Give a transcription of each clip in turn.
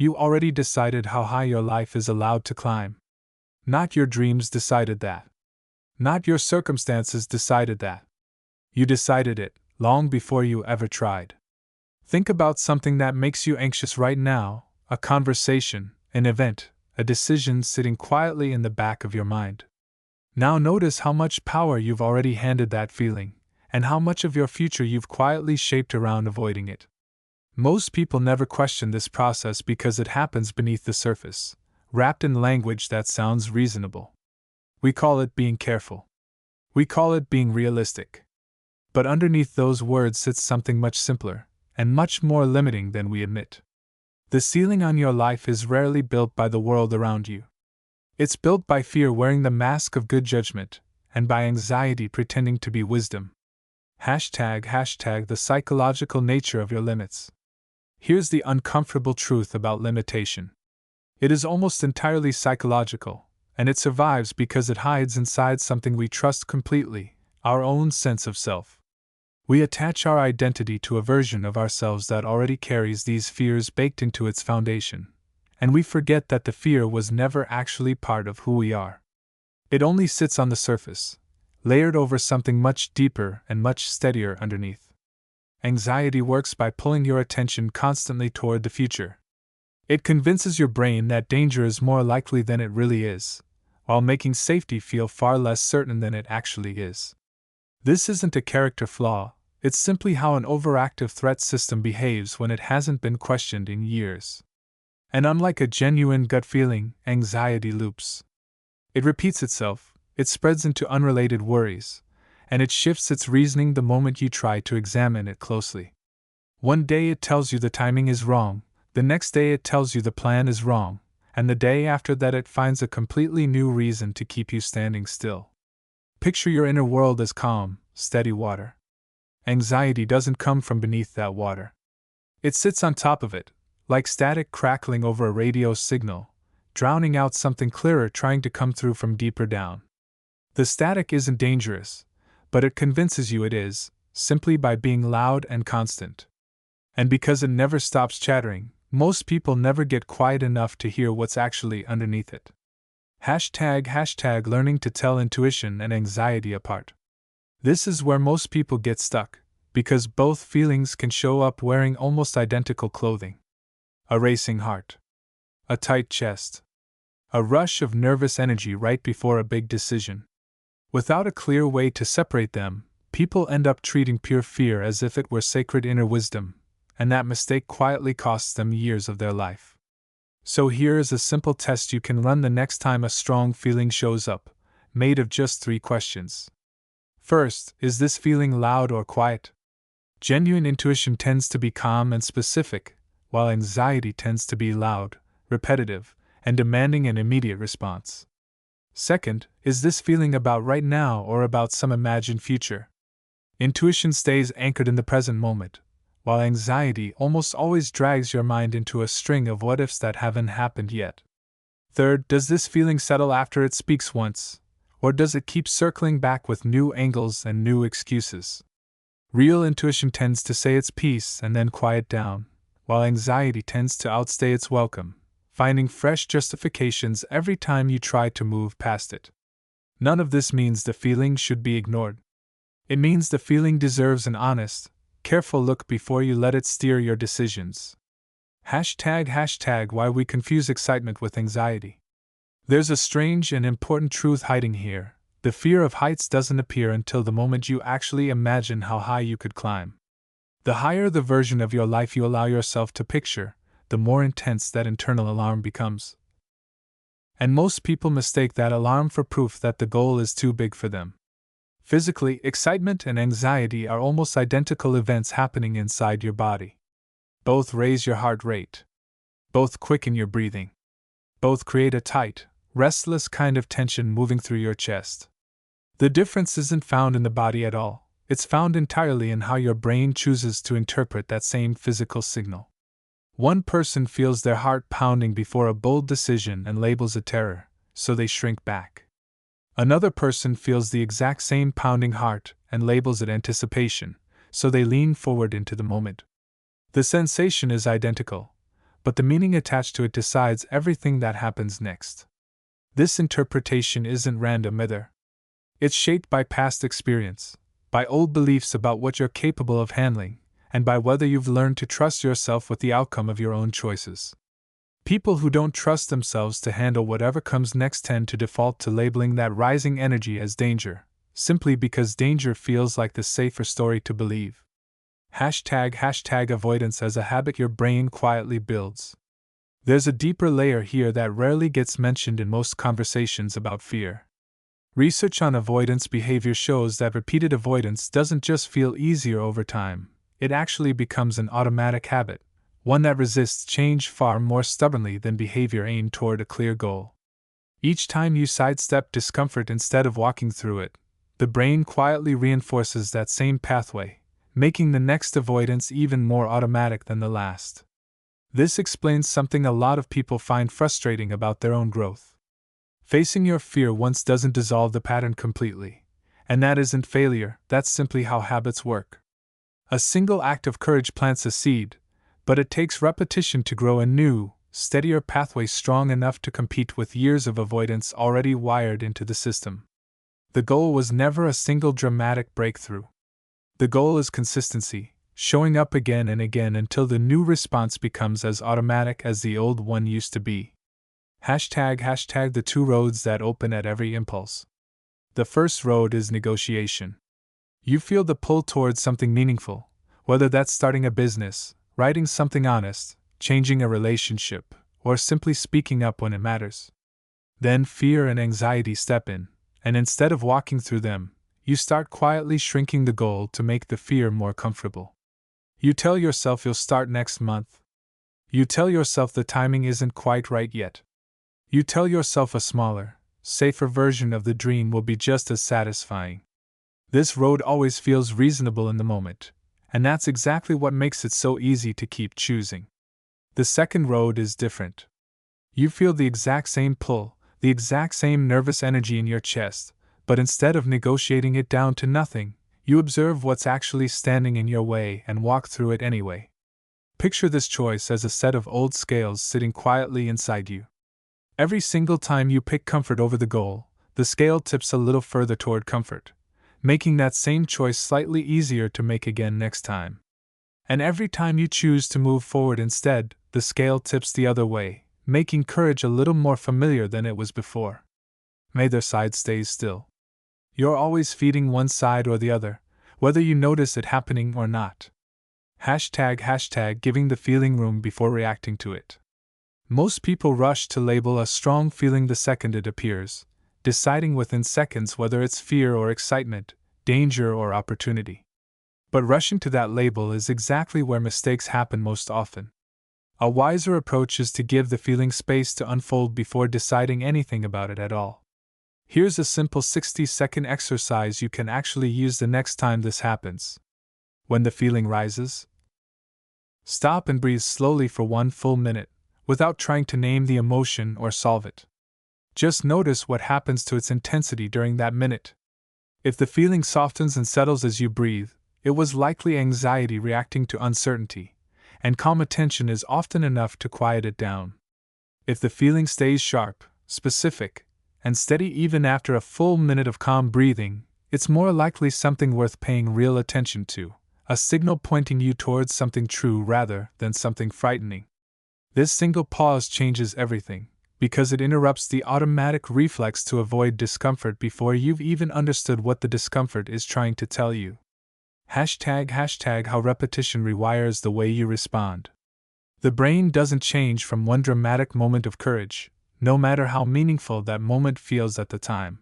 You already decided how high your life is allowed to climb. Not your dreams decided that. Not your circumstances decided that. You decided it long before you ever tried. Think about something that makes you anxious right now, a conversation, an event, a decision sitting quietly in the back of your mind. Now notice how much power you've already handed that feeling, and how much of your future you've quietly shaped around avoiding it. Most people never question this process because it happens beneath the surface, wrapped in language that sounds reasonable. We call it being careful. We call it being realistic. But underneath those words sits something much simpler, and much more limiting than we admit. The ceiling on your life is rarely built by the world around you. It's built by fear wearing the mask of good judgment, and by anxiety pretending to be wisdom. ## the psychological nature of your limits. Here's the uncomfortable truth about limitation. It is almost entirely psychological, and it survives because it hides inside something we trust completely, our own sense of self. We attach our identity to a version of ourselves that already carries these fears baked into its foundation, and we forget that the fear was never actually part of who we are. It only sits on the surface, layered over something much deeper and much steadier underneath. Anxiety works by pulling your attention constantly toward the future. It convinces your brain that danger is more likely than it really is, while making safety feel far less certain than it actually is. This isn't a character flaw, it's simply how an overactive threat system behaves when it hasn't been questioned in years. And unlike a genuine gut feeling, anxiety loops. It repeats itself, it spreads into unrelated worries, and it shifts its reasoning the moment you try to examine it closely. One day it tells you the timing is wrong, the next day it tells you the plan is wrong, and the day after that it finds a completely new reason to keep you standing still. Picture your inner world as calm, steady water. Anxiety doesn't come from beneath that water. It sits on top of it, like static crackling over a radio signal, drowning out something clearer trying to come through from deeper down. The static isn't dangerous, but it convinces you it is, simply by being loud and constant. And because it never stops chattering, most people never get quiet enough to hear what's actually underneath it. ## learning to tell intuition and anxiety apart. This is where most people get stuck, because both feelings can show up wearing almost identical clothing. A racing heart. A tight chest. A rush of nervous energy right before a big decision. Without a clear way to separate them, people end up treating pure fear as if it were sacred inner wisdom, and that mistake quietly costs them years of their life. So here is a simple test you can run the next time a strong feeling shows up, made of just 3 questions. First, is this feeling loud or quiet? Genuine intuition tends to be calm and specific, while anxiety tends to be loud, repetitive, and demanding an immediate response. Second, is this feeling about right now or about some imagined future? Intuition stays anchored in the present moment, while anxiety almost always drags your mind into a string of what-ifs that haven't happened yet. Third, does this feeling settle after it speaks once, or does it keep circling back with new angles and new excuses? Real intuition tends to say its piece and then quiet down, while anxiety tends to outstay its welcome, finding fresh justifications every time you try to move past it. None of this means the feeling should be ignored. It means the feeling deserves an honest, careful look before you let it steer your decisions. ## why we confuse excitement with anxiety. There's a strange and important truth hiding here. The fear of heights doesn't appear until the moment you actually imagine how high you could climb. The higher the version of your life you allow yourself to picture, the more intense that internal alarm becomes. And most people mistake that alarm for proof that the goal is too big for them. Physically, excitement and anxiety are almost identical events happening inside your body. Both raise your heart rate. Both quicken your breathing. Both create a tight, restless kind of tension moving through your chest. The difference isn't found in the body at all, it's found entirely in how your brain chooses to interpret that same physical signal. One person feels their heart pounding before a bold decision and labels it terror, so they shrink back. Another person feels the exact same pounding heart and labels it anticipation, so they lean forward into the moment. The sensation is identical, but the meaning attached to it decides everything that happens next. This interpretation isn't random either. It's shaped by past experience, by old beliefs about what you're capable of handling, and by whether you've learned to trust yourself with the outcome of your own choices. People who don't trust themselves to handle whatever comes next tend to default to labeling that rising energy as danger, simply because danger feels like the safer story to believe. Hashtag avoidance as a habit your brain quietly builds. There's a deeper layer here that rarely gets mentioned in most conversations about fear. Research on avoidance behavior shows that repeated avoidance doesn't just feel easier over time, it actually becomes an automatic habit, one that resists change far more stubbornly than behavior aimed toward a clear goal. Each time you sidestep discomfort instead of walking through it, the brain quietly reinforces that same pathway, making the next avoidance even more automatic than the last. This explains something a lot of people find frustrating about their own growth. Facing your fear once doesn't dissolve the pattern completely, and that isn't failure, that's simply how habits work. A single act of courage plants a seed, but it takes repetition to grow a new, steadier pathway strong enough to compete with years of avoidance already wired into the system. The goal was never a single dramatic breakthrough. The goal is consistency, showing up again and again until the new response becomes as automatic as the old one used to be. Hashtag the two roads that open at every impulse. The first road is negotiation. You feel the pull towards something meaningful, whether that's starting a business, writing something honest, changing a relationship, or simply speaking up when it matters. Then fear and anxiety step in, and instead of walking through them, you start quietly shrinking the goal to make the fear more comfortable. You tell yourself you'll start next month. You tell yourself the timing isn't quite right yet. You tell yourself a smaller, safer version of the dream will be just as satisfying. This road always feels reasonable in the moment, and that's exactly what makes it so easy to keep choosing. The second road is different. You feel the exact same pull, the exact same nervous energy in your chest, but instead of negotiating it down to nothing, you observe what's actually standing in your way and walk through it anyway. Picture this choice as a set of old scales sitting quietly inside you. Every single time you pick comfort over the goal, the scale tips a little further toward comfort, making that same choice slightly easier to make again next time. And every time you choose to move forward instead, the scale tips the other way, making courage a little more familiar than it was before. Neither side stays still. You're always feeding one side or the other, whether you notice it happening or not. Hashtag giving the feeling room before reacting to it. Most people rush to label a strong feeling the second it appears, deciding within seconds whether it's fear or excitement, danger or opportunity. But rushing to that label is exactly where mistakes happen most often. A wiser approach is to give the feeling space to unfold before deciding anything about it at all. Here's a simple 60-second exercise you can actually use the next time this happens. When the feeling rises, stop and breathe slowly for 1 full minute, without trying to name the emotion or solve it. Just notice what happens to its intensity during that minute. If the feeling softens and settles as you breathe, it was likely anxiety reacting to uncertainty, and calm attention is often enough to quiet it down. If the feeling stays sharp, specific, and steady even after a full minute of calm breathing, it's more likely something worth paying real attention to, a signal pointing you towards something true rather than something frightening. This single pause changes everything, because it interrupts the automatic reflex to avoid discomfort before you've even understood what the discomfort is trying to tell you. Hashtag how repetition rewires the way you respond. The brain doesn't change from one dramatic moment of courage, no matter how meaningful that moment feels at the time.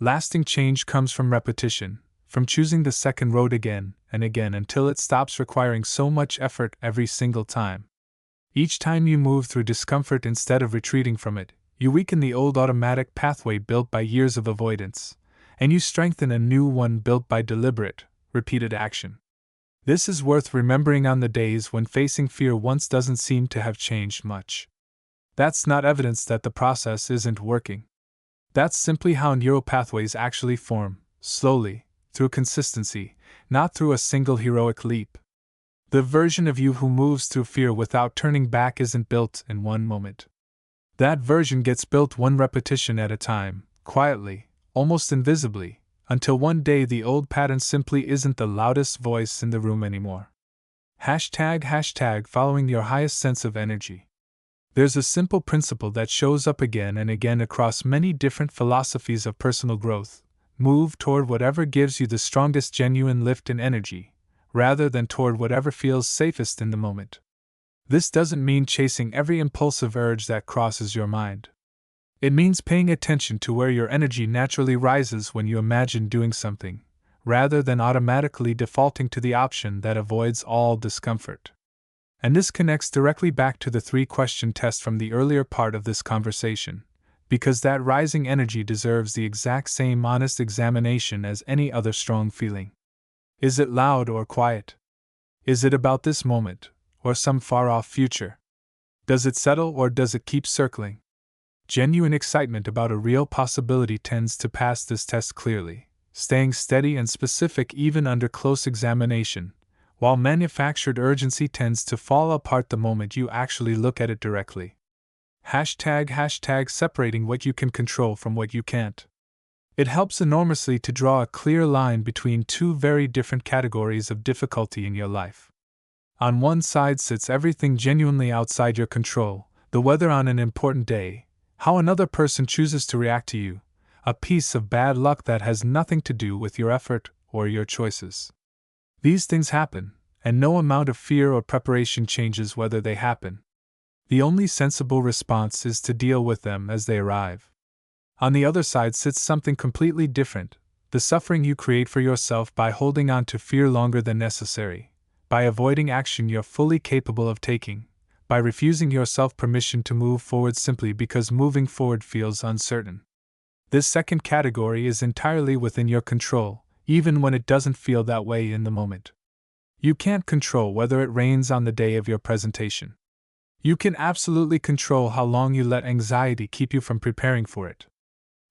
Lasting change comes from repetition, from choosing the second road again and again until it stops requiring so much effort every single time. Each time you move through discomfort instead of retreating from it, you weaken the old automatic pathway built by years of avoidance, and you strengthen a new one built by deliberate, repeated action. This is worth remembering on the days when facing fear once doesn't seem to have changed much. That's not evidence that the process isn't working. That's simply how neural pathways actually form, slowly, through consistency, not through a single heroic leap. The version of you who moves through fear without turning back isn't built in one moment. That version gets built one repetition at a time, quietly, almost invisibly, until one day the old pattern simply isn't the loudest voice in the room anymore. ## following your highest sense of energy. There's a simple principle that shows up again and again across many different philosophies of personal growth. Move toward whatever gives you the strongest genuine lift and energy, rather than toward whatever feels safest in the moment. This doesn't mean chasing every impulsive urge that crosses your mind. It means paying attention to where your energy naturally rises when you imagine doing something, rather than automatically defaulting to the option that avoids all discomfort. And this connects directly back to the 3-question test from the earlier part of this conversation, because that rising energy deserves the exact same honest examination as any other strong feeling. Is it loud or quiet? Is it about this moment, or some far-off future? Does it settle or does it keep circling? Genuine excitement about a real possibility tends to pass this test clearly, staying steady and specific even under close examination, while manufactured urgency tends to fall apart the moment you actually look at it directly. ## separating what you can control from what you can't. It helps enormously to draw a clear line between two very different categories of difficulty in your life. On one side sits everything genuinely outside your control, the weather on an important day, how another person chooses to react to you, a piece of bad luck that has nothing to do with your effort or your choices. These things happen, and no amount of fear or preparation changes whether they happen. The only sensible response is to deal with them as they arrive. On the other side sits something completely different, the suffering you create for yourself by holding on to fear longer than necessary, by avoiding action you're fully capable of taking, by refusing yourself permission to move forward simply because moving forward feels uncertain. This second category is entirely within your control, even when it doesn't feel that way in the moment. You can't control whether it rains on the day of your presentation. You can absolutely control how long you let anxiety keep you from preparing for it.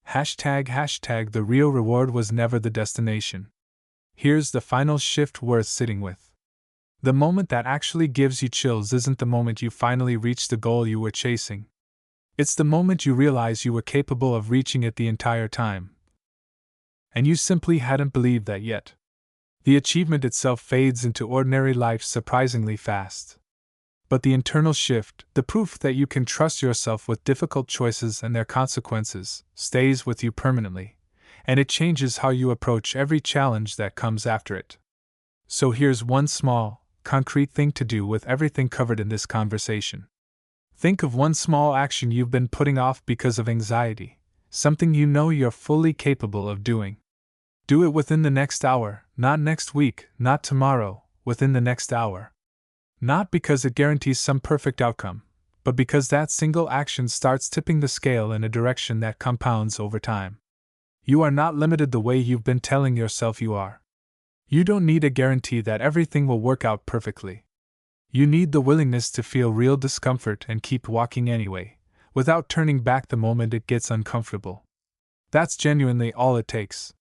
## The real reward was never the destination. Here's the final shift worth sitting with. The moment that actually gives you chills isn't the moment you finally reach the goal you were chasing. It's the moment you realize you were capable of reaching it the entire time. And you simply hadn't believed that yet. The achievement itself fades into ordinary life surprisingly fast. But the internal shift, the proof that you can trust yourself with difficult choices and their consequences, stays with you permanently, and it changes how you approach every challenge that comes after it. So here's one small, concrete thing to do with everything covered in this conversation. Think of one small action you've been putting off because of anxiety, something you know you're fully capable of doing. Do it within the next hour, not next week, not tomorrow, within the next hour. Not because it guarantees some perfect outcome, but because that single action starts tipping the scale in a direction that compounds over time. You are not limited the way you've been telling yourself you are. You don't need a guarantee that everything will work out perfectly. You need the willingness to feel real discomfort and keep walking anyway, without turning back the moment it gets uncomfortable. That's genuinely all it takes.